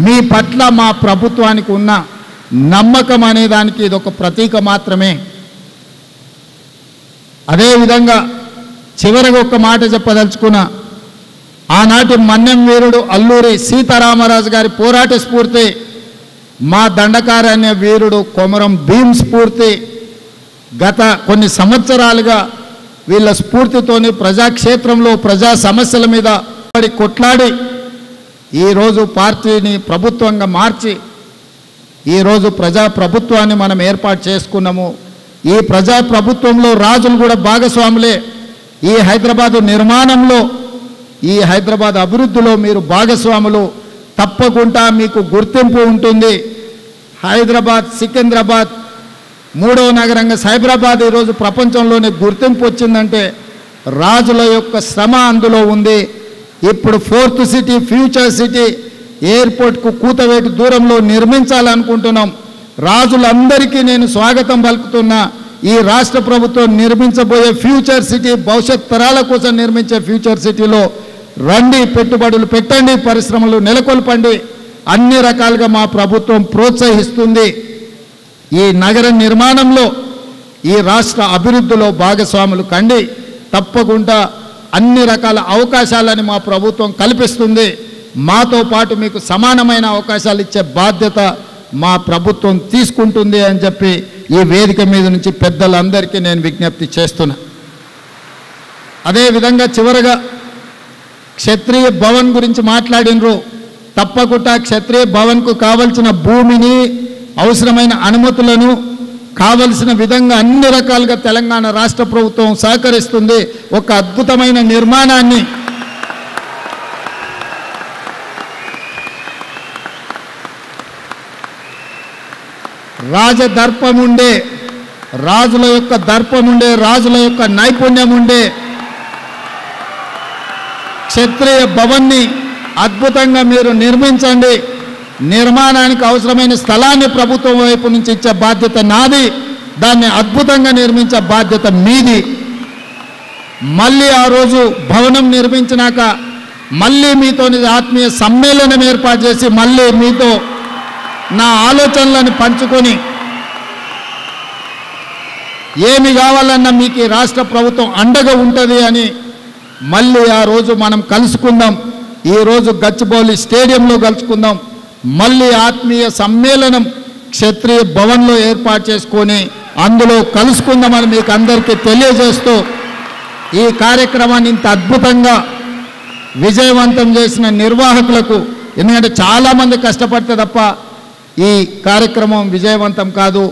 మీ పట్ల మా ప్రభుత్వానికి ఉన్న నమ్మకం అనే దానికి ఇదొక ప్రతీక మాత్రమే. అదేవిధంగా చివరిగా ఒక మాట చెప్పదలుచుకున్నా. ఆనాటి మన్యం వీరుడు అల్లూరి సీతారామరాజు గారి పోరాట స్ఫూర్తి, మా దండకారణ్య వీరుడు కొమరం భీం స్ఫూర్తి గత కొన్ని సంవత్సరాలుగా వీళ్ళ స్ఫూర్తితోని ప్రజాక్షేత్రంలో ప్రజా సమస్యల మీద కొట్లాడి ఈరోజు పార్టీని ప్రభుత్వంగా మార్చి ఈరోజు ప్రజాప్రభుత్వాన్ని మనం ఏర్పాటు చేసుకున్నాము. ఈ ప్రజాప్రభుత్వంలో రాజులు కూడా భాగస్వాములే. ఈ హైదరాబాదు నిర్మాణంలో, ఈ హైదరాబాద్ అభివృద్ధిలో మీరు భాగస్వాములు. తప్పకుండా మీకు గుర్తింపు ఉంటుంది. హైదరాబాద్, సికింద్రాబాద్, మూడవ నగరంగా సైబరాబాద్ ఈరోజు ప్రపంచంలోనే గుర్తింపు వచ్చిందంటే రాజుల యొక్క శ్రమ అందులో ఉంది. ఇప్పుడు 4th సిటీ, ఫ్యూచర్ సిటీ ఎయిర్పోర్ట్కు కూతవేటు దూరంలో నిర్మించాలనుకుంటున్నాం. రాజులందరికీ నేను స్వాగతం పలుకుతున్నా. ఈ రాష్ట్ర ప్రభుత్వం నిర్మించబోయే ఫ్యూచర్ సిటీ, భవిష్యత్ తరాల కోసం నిర్మించే ఫ్యూచర్ సిటీలో రండి, పెట్టుబడులు పెట్టండి, పరిశ్రమలు నెలకొల్పండి. అన్ని రకాలుగా మా ప్రభుత్వం ప్రోత్సహిస్తుంది. ఈ నగర నిర్మాణంలో, ఈ రాష్ట్ర అభివృద్ధిలో భాగస్వాములు కండి. తప్పకుండా అన్ని రకాల అవకాశాలని మా ప్రభుత్వం కల్పిస్తుంది. మాతో పాటు మీకు సమానమైన అవకాశాలు ఇచ్చే బాధ్యత మా ప్రభుత్వం తీసుకుంటుంది అని చెప్పి ఈ వేదిక మీద నుంచి పెద్దలందరికీ నేను విజ్ఞప్తి చేస్తున్నా. అదేవిధంగా చివరగా క్షత్రియ భవన్ గురించి మాట్లాడినరు. తప్పకుండా క్షత్రియ భవన్కు కావలసిన భూమిని, అవసరమైన అనుమతులను కావలసిన విధంగా అన్ని రకాలుగా తెలంగాణ రాష్ట్ర ప్రభుత్వం సహకరిస్తుంది. ఒక అద్భుతమైన నిర్మాణాన్ని రాజదర్పం ఉండే, రాజుల యొక్క దర్పం ఉండే, రాజుల యొక్క నైపుణ్యం ఉండే క్షత్రియ భవన్ని అద్భుతంగా మీరు నిర్మించండి. నిర్మాణానికి అవసరమైన స్థలాన్ని ప్రభుత్వం వైపు నుంచి ఇచ్చే బాధ్యత నాది. దాన్ని అద్భుతంగా నిర్మించే బాధ్యత మీది. మళ్ళీ ఆ రోజు భవనం నిర్మించినాక మళ్ళీ మీతో ఆత్మీయ సమ్మేళనం ఏర్పాటు చేసి మళ్ళీ మీతో నా ఆలోచనలను పంచుకొని ఏమి కావాలన్నా మీకు ఈ రాష్ట్ర ప్రభుత్వం అండగా ఉంటుంది అని మళ్ళీ ఆ రోజు మనం కలుసుకుందాం. ఈరోజు గచ్చిబౌలి స్టేడియంలో కలుసుకుందాం. మళ్ళీ ఆత్మీయ సమ్మేళనం క్షత్రియ భవన్లో ఏర్పాటు చేసుకొని అందులో కలుసుకుందామని మీకు అందరికీ తెలియజేస్తూ ఈ కార్యక్రమాన్ని ఇంత అద్భుతంగా విజయవంతం చేసిన నిర్వాహకులకు, ఎందుకంటే చాలామంది కష్టపడితే తప్ప ఈ కార్యక్రమం విజయవంతం కాదు.